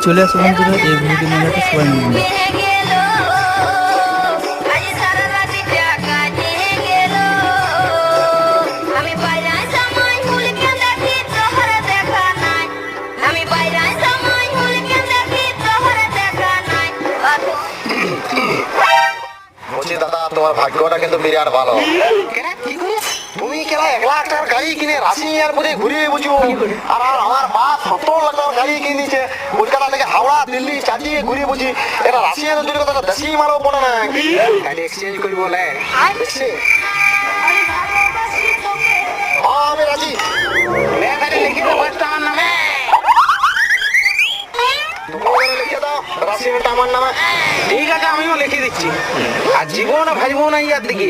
চলে আসো বন্ধুরা এই ভূতি মেলাতে সবাই মিলে। বলছি দাদা তোমার ভাগ্যটা কিন্তু বিরাট ভালো। তুমি কেন 1,00,000 টাকার গাড়ি কিনে রাশি আর পরে ঘুরিয়ে বুঝো, আর আমার মা 70 লাখ টাকার গাড়ি কিনেছে কলকাতা থেকে হাওড়া দিল্লি চালিয়ে ঘুরিয়ে বুঝি। এটা রাশিয়ানের জন্য কথা দেশি মারও পড়ে না, গাড়ি এক্সচেঞ্জ করি বলে দেখছি। আমি রাজি, লিখে দাও আমার নামে, লিখে দাও রাশি আমার নামে। ঠিক আছে আমিও লিখে দিচ্ছি। আর জীবন ভাইব না ইয়ার দিকে